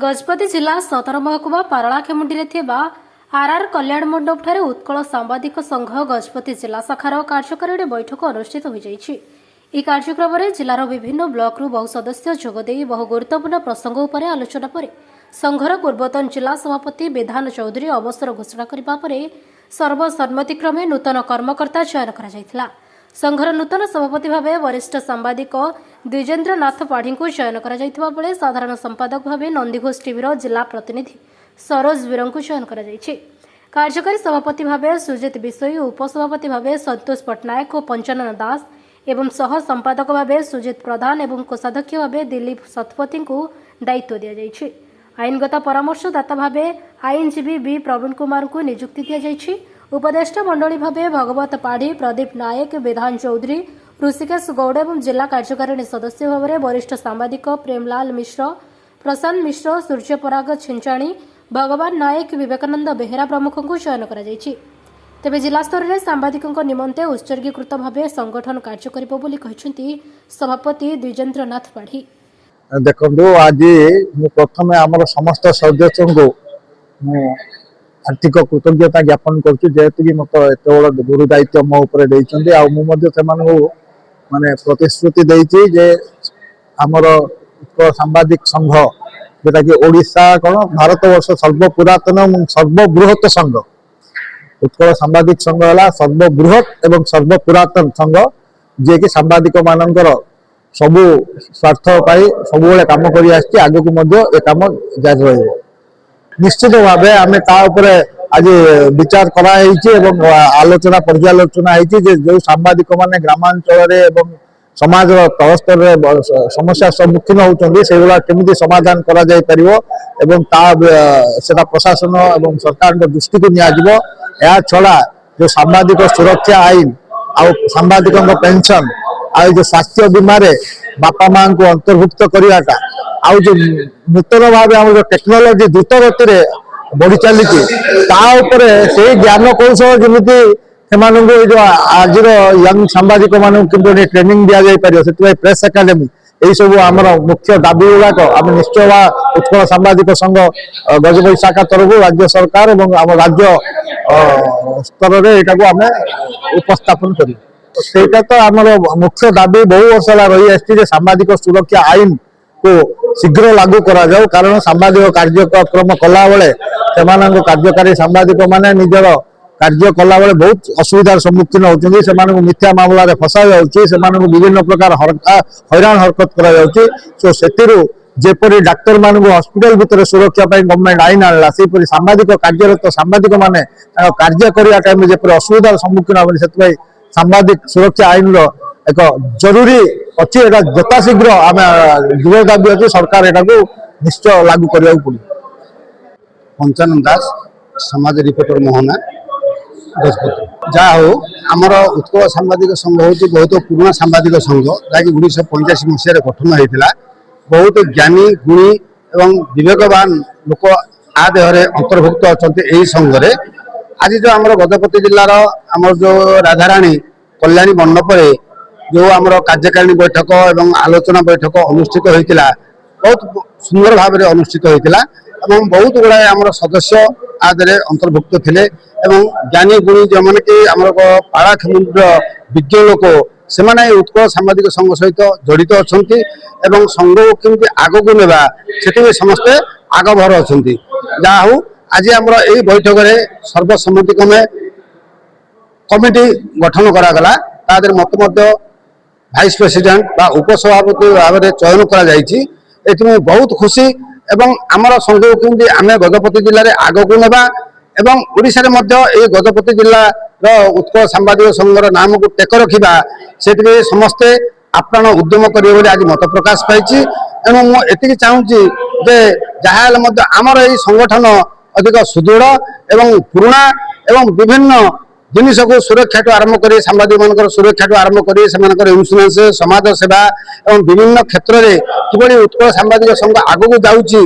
गजपति जिला सतर महकुमा पारलाखेमुंडी आरआर कल्याण मंडप ठारे उत्कल सांबादिक संघ गजपति जिला शाखार कार्यकारी बैठक अनुष्ठित हो जाइछि। ଏହି କାର୍ଯ୍ୟକ୍ରମରେ ଜିଲ୍ଲାର ବିଭିନ୍ନ ବ୍ଲକରୁ ବହୁ ସଦସ୍ୟ ଯୋଗଦେଇ ବହୁ ଗୁରୁତ୍ୱପୂର୍ଣ୍ଣ ପ୍ରସଙ୍ଗ ଉପରେ ଆଲୋଚନା ପରେ ସଂଘର ପୂର୍ବତନ ଜିଲ୍ଲା ସଭାପତି ବିଧାନ ଚୌଧୁରୀ ଅବସର ଘୋଷଣା କରିବା ପରେ ସର୍ବସମ୍ମତିକ୍ରମେ ନୂତନ କର୍ମକର୍ତ୍ତା ଚୟନ କରାଯାଇଥିଲା। ସଂଘର ନୂତନ ସଭାପତି ଭାବେ ବରିଷ୍ଠ ସାମ୍ବାଦିକ ଦ୍ୱିଜେନ୍ଦ୍ର ନାଥ ପାଢ଼ୀଙ୍କୁ ଚୟନ କରାଯାଇଥିବା ବେଳେ ସାଧାରଣ ସମ୍ପାଦକ ଭାବେ ନନ୍ଦିଘୋଷ ଟିଭିର ଜିଲ୍ଲା ପ୍ରତିନିଧି ସରୋଜ ବୀରଙ୍କୁ ଚୟନ କରାଯାଇଛି। କାର୍ଯ୍ୟକାରୀ ସଭାପତି ଭାବେ ସୁଜିତ ବିଶୋଇ, ଉପସଭାପତି ଭାବେ ସନ୍ତୋଷ ପଟ୍ଟନାୟକ ଓ ପଞ୍ଚନନ ଦାସ एवं सह संपादक भाव सुजित प्रधान एवं कोषाध्यक्ष भाव दिलीप शतपथी को दायित्व दि जाइछि। आईनगत परामर्शदाता भाव आईनजीवी बी प्रवीण कुमार को नियुक्ति दि जाइछि। उपदेष्टा मंडली भाव भगवत पाढ़ी, प्रदीप नायक, विधान चौधरी, ऋषिकेश गौड़ एवं जिला कार्यकारिणी सदस्य भाव वरिष्ठ सांबादिक प्रेमलाल मिश्र, प्रशांत मिश्र, सूर्यपराग छिंचाणी, भगवान नायक, विवेकानंद बेहेरा प्रमुख को चयन करा जाइछि। तेबे जिला स्तर में सांबादिकों निमंते उत्सर्गीकृत भाव संगठन कार्य करिबो बोली कहिसेंती सभापति द्विजेन्द्र नाथ पाढ़ी। देखो आज प्रथम आमर समस्त सदस्य को आर्थिक कृतज्ञता ज्ञापन करेतु कि मत एत बड़ गुरु दायित्व मो से माने प्रतिश्रुति देती जे आमर उत्कल सांबादिक संघ जोटा कि ओडिशा कौन भारत वर्ष सर्वपुरातन सर्वबृहत संघ उत्कल सांबादिक संघ है सर्वबृहत एवं सर्वपुरातन संघ जे कि सांबादिक मानकर सबु स्वार्थ सब कम कर आगे को कम जारी रही निश्चित भाव आम आज विचार कराई आलोचना पर्यालोचना होती जो सांबादिक मान ग्रामांचल समाज तल स्तर समस्या सम्मुखीन होती से केमी समाधान करा प्रशासन और सरकार दृष्टि को निया छड़ा जो सांबादिक सुरक्षा आईन आउ सांबादिक पेंशन आउ जो स्वास्थ्य बीमा बापा माँ को अंतर्भुक्त कराटा आउ जो नूतन भाव आम टेक्नोलोजी द्रुत गति बढ़ी चली से ज्ञान कौशल जमी जो आज यंग सांबादिक मान ट्रेनिंग दि जापर से प्रेस एकाडेमी यही सब आम मुख्य दाबी गुड़ाक आम निश्चय उत्कल सांबादिक संघ गजपति शाखा तरफ राज्य सरकार और आम राज्य स्तर में यहाँ आम उपस्थापन कर तो आम मुख्य दाबी बहु वर्ष रही आसी सांबादिक सुरक्षा आईन को शीघ्र लागू करा जाऊ कारण सांबादिक कार्यक्रम कला बेले से कार्यकारी सांबादिक माने निजर कार्य कला बेले बहुत असुविधार सम्मुखीन होती से मिथ्या मामला फसा विभिन्न प्रकार हैरान हरकत करा जेपरी डाक्तर मान हॉस्पिटल भितर सुरक्षा गवर्नमेंट आईन आनला से सांबादिक कार्यरत सांबादिक माने कार्य करने टाइम जेपरी असुविधार सम्मुखीन होनी से सांबादिक सुरक्षा आईन एक जरूरी अच्छी यथाशीघ्र आम दृढ़ दाबी अच्छी सरकार यहाँ निश्चय लागू करने पड़े। पंचानन दास समाज रिपोर्टर मोहना गजपति जहा हो आमर उत्कल सांबादिक संघ हूँ बहुत पुराना सांबादिक संघ जहाँकि 1985 मसीह गठन होता बहुत ज्ञानी गुणी एवं विवेकवान लोक आ देहरे अंतर्भुक्त अच्छा यही संघरे आज जो आम गजपति जिलार आम जो राधाराणी कल्याणी मंडप जो आम कार्यकारिणी बैठक एवं आलोचना बैठक अनुष्ठित होता बहुत सुंदर भाव में अनुष्ठित होता बहुत गुड़ाए आम सदस्य आदि अंतर्भुक्त थे ज्ञानी गुणी जो मैंने कि आम पाराखेमुंडी विज्ञ लोक से उत्कल सांबादिक संघ सहित जड़ित अच्छा संघ को केमती आग को नेबा से समस्ते आगभर अच्छा जहा हूँ आज आम यही बैठक में सर्वसम्मतिक्रमे कमिटी गठन करागला मत भाइस प्रेसिडेंट बा उपसभापति भाव में चयन कर बहुत खुशी एवं आमर संघ को केमती आम गजपति जिले में आग को नेबा एवं ओडिशा रे गजपति जिला उत्कल सांबादिक संघर नाम को टेक रखा से समस्ते आप्राण उद्यम करेंगे आज मत प्रकाश पाई एवं मुझे चाहूँगी जे जहाँ आमर यही संगठन अधिक सुदृढ़ एवं पुराणा एवं विभिन्न जिनिस को सुरक्षा आरंभ कर सांबादिक मान सुरक्षा आरंभ कर इन्सुरांस समाज सेवा और विभिन्न क्षेत्र में किभली उत्कल सांबादिक संघ आग को जाऊँगी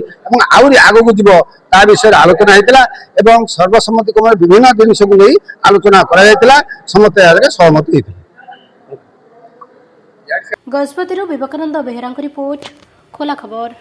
आहरी आग को जीव ता विषय आलोचना होता सर्वसम्मति क्रम विभिन्न जिनिस को नहीं आलोचना करा समस्त सहमति गजपति विवेकानंद बेहेरा रिपोर्ट खोला खबर।